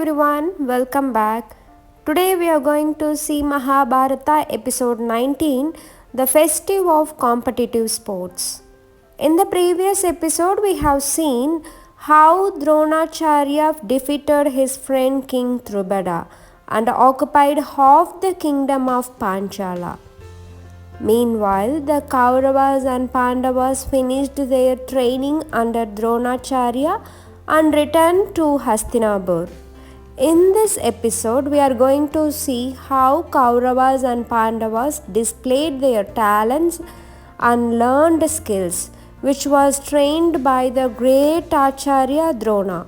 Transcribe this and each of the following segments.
everyone, welcome back. Today we are going to see Mahabharata episode 19, the festive of competitive sports. In the previous episode, we have seen how Dronacharya defeated his friend King Drupada and occupied half the kingdom of Panchala. Meanwhile, the Kauravas and Pandavas finished their training under Dronacharya and returned to Hastinapur. In this episode, we are going to see how Kauravas and Pandavas displayed their talents and learned skills, which was trained by the great Acharya Drona.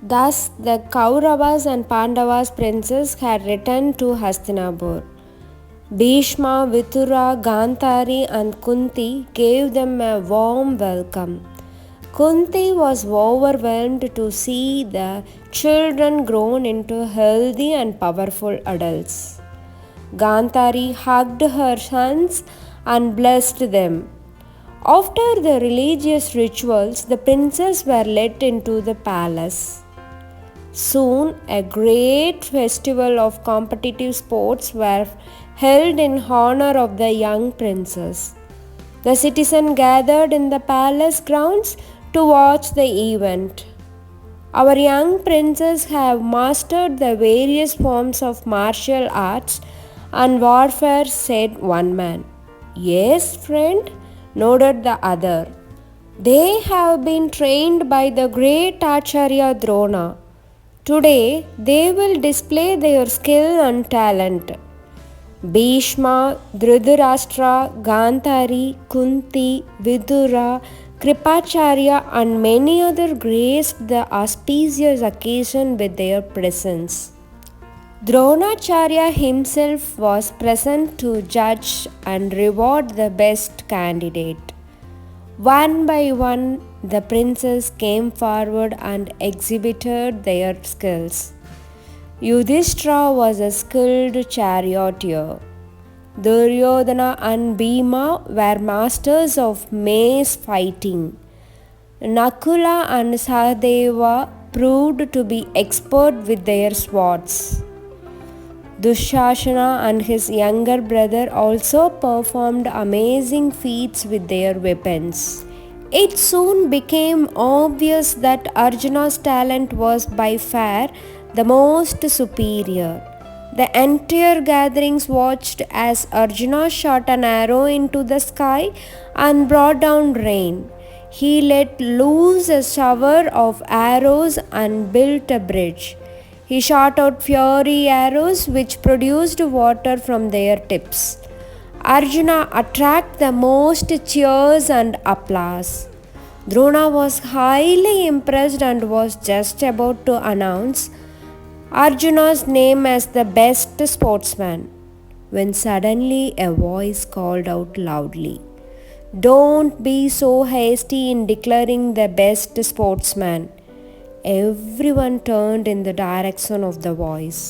Thus, the Kauravas and Pandavas princes had returned to Hastinapur. Bhishma, Vidura, Gandhari and Kunti gave them a warm welcome. Kunti was overwhelmed to see the children grown into healthy and powerful adults. Gandhari hugged her sons and blessed them. After the religious rituals, the princes were led into the palace. Soon, a great festival of competitive sports were held in honor of the young princes. The citizens gathered in the palace grounds to watch the event. Our young princes have mastered the various forms of martial arts and warfare, said one man. Yes, friend, nodded the other. They have been trained by the great Acharya Drona. Today, they will display their skill and talent. Bhishma, Dhritarashtra, Gandhari, Kunti, Vidura, Kripacharya and many others graced the auspicious occasion with their presence. Dronacharya himself was present to judge and reward the best candidate. One by one, the princes came forward and exhibited their skills. Yudhishthira was a skilled charioteer. Duryodhana and Bhima were masters of mace fighting. Nakula and Sahadeva proved to be expert with their swords. Dushashana and his younger brother also performed amazing feats with their weapons. It soon became obvious that Arjuna's talent was by far the most superior. The entire gatherings watched as Arjuna shot an arrow into the sky and brought down rain. He let loose a shower of arrows and built a bridge. He shot out fiery arrows which produced water from their tips. Arjuna attracted the most cheers and applause. Drona was highly impressed and was just about to announce Arjuna's name as the best sportsman, when suddenly a voice called out loudly, "Don't be so hasty in declaring the best sportsman." Everyone turned in the direction of the voice.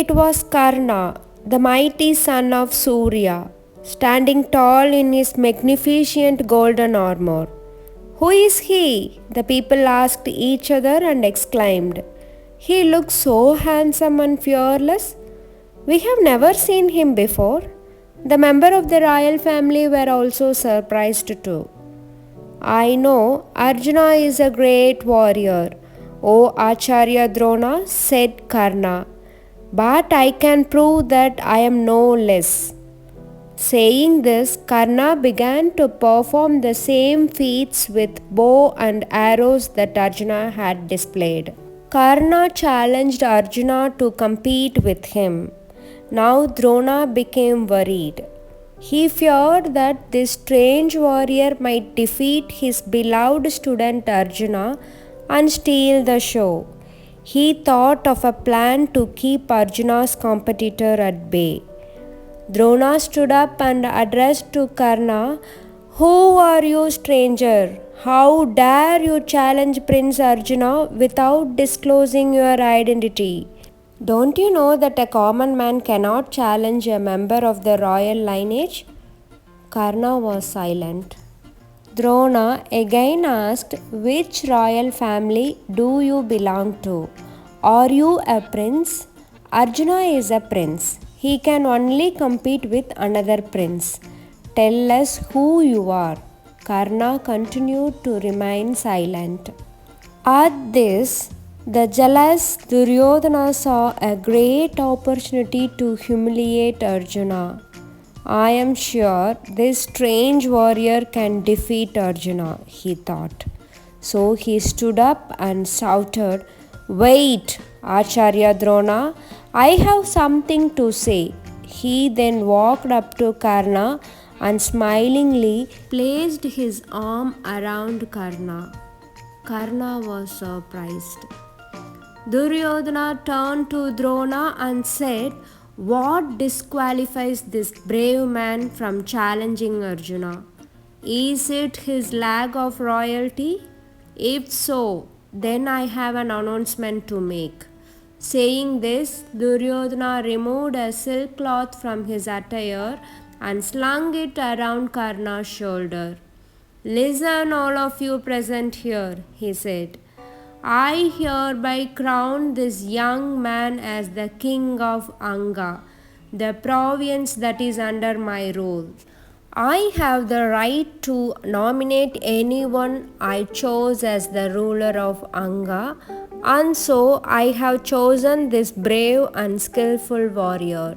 It was Karna, the mighty son of Surya, standing tall in his magnificent golden armor. "Who is he?" the people asked each other and exclaimed. "He looks so handsome and fearless. We have never seen him before." The members of the royal family were also surprised too. "I know Arjuna is a great warrior, O Acharya Drona," said Karna, "but I can prove that I am no less." Saying this, Karna began to perform the same feats with bow and arrows that Arjuna had displayed. Karna challenged Arjuna to compete with him. Now Drona became worried. He feared that this strange warrior might defeat his beloved student Arjuna and steal the show. He thought of a plan to keep Arjuna's competitor at bay. Drona stood up and addressed to Karna, "Who are you, stranger? How dare you challenge Prince Arjuna without disclosing your identity? Don't you know that a common man cannot challenge a member of the royal lineage?" Karna was silent. Drona again asked, "Which royal family do you belong to?" Are you a prince? Arjuna is a prince. He can only compete with another prince. Tell us who you are. Karna continued to remain silent. At this, the jealous Duryodhana saw a great opportunity to humiliate Arjuna. I am sure this strange warrior can defeat Arjuna, he thought. So he stood up and shouted, Wait, Acharya Drona, I have something to say. He then walked up to Karna and smilingly placed his arm around Karna. Karna was surprised. Duryodhana turned to Drona and said, What disqualifies this brave man from challenging Arjuna? Is it his lack of royalty? If so, then I have an announcement to make. Saying this, Duryodhana removed a silk cloth from his attire and slung it around Karna's shoulder. Listen, all of you present here, he said. I hereby crown this young man as the king of Anga, the province that is under my rule. I have the right to nominate anyone I chose as the ruler of Anga, and so I have chosen this brave and skillful warrior.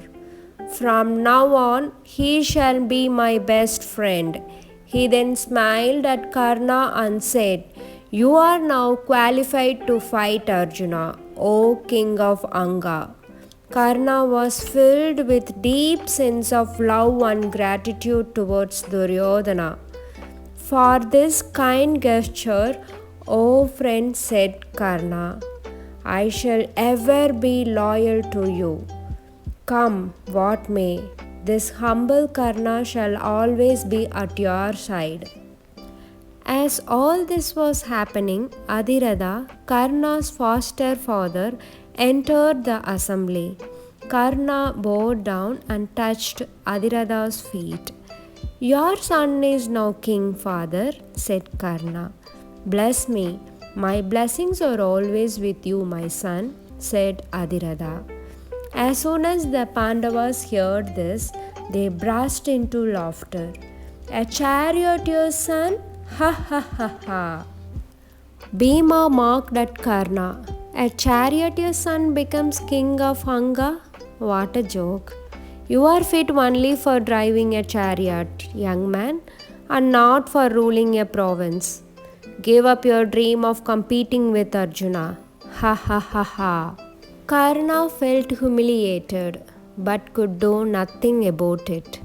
From now on, he shall be my best friend. He then smiled at Karna and said, You are now qualified to fight Arjuna, O king of Anga. Karna was filled with deep sense of love and gratitude towards Duryodhana. For this kind gesture, O friend, said Karna, I shall ever be loyal to you. Come, what may, this humble Karna shall always be at your side. As all this was happening, Adhiratha, Karna's foster father, entered the assembly. Karna bowed down and touched Adhiratha's feet. Your son is now king, father, said Karna. Bless me. My blessings are always with you, my son, said Adhiratha. As soon as the Pandavas heard this, they burst into laughter. A charioteer's son? Ha ha ha ha. Bhima mocked at Karna. A charioteer's son becomes king of Anga? What a joke. You are fit only for driving a chariot, young man, and not for ruling a province. Give up your dream of competing with Arjuna. Ha ha ha ha. Karna felt humiliated, but could do nothing about it.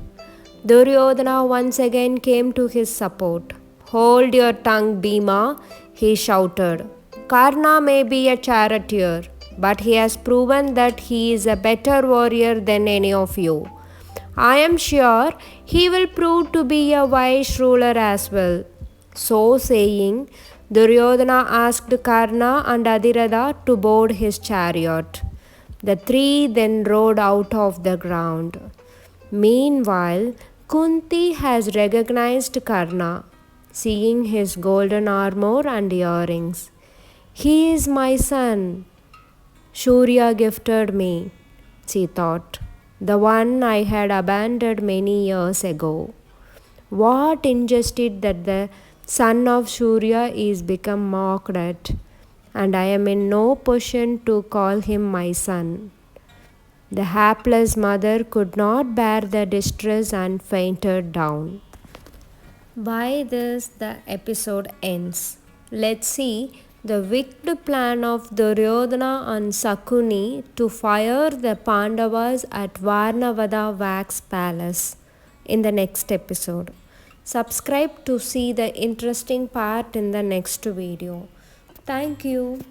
Duryodhana once again came to his support. Hold your tongue, Bhima, he shouted. Karna may be a charioteer, but he has proven that he is a better warrior than any of you. I am sure he will prove to be a wise ruler as well. So saying, Duryodhana asked Karna and Adhiratha to board his chariot. The three then rode out of the ground. Meanwhile, Kunti has recognized Karna, seeing his golden armor and earrings. He is my son. Shurya gifted me, she thought, the one I had abandoned many years ago. What injustice that the son of Shurya is become mocked at, and I am in no position to call him my son. The hapless mother could not bear the distress and fainted down. By this, the episode ends. Let's see the wicked plan of Duryodhana and Sakuni to fire the Pandavas at Varnavada Wax Palace in the next episode. Subscribe to see the interesting part in the next video. Thank you.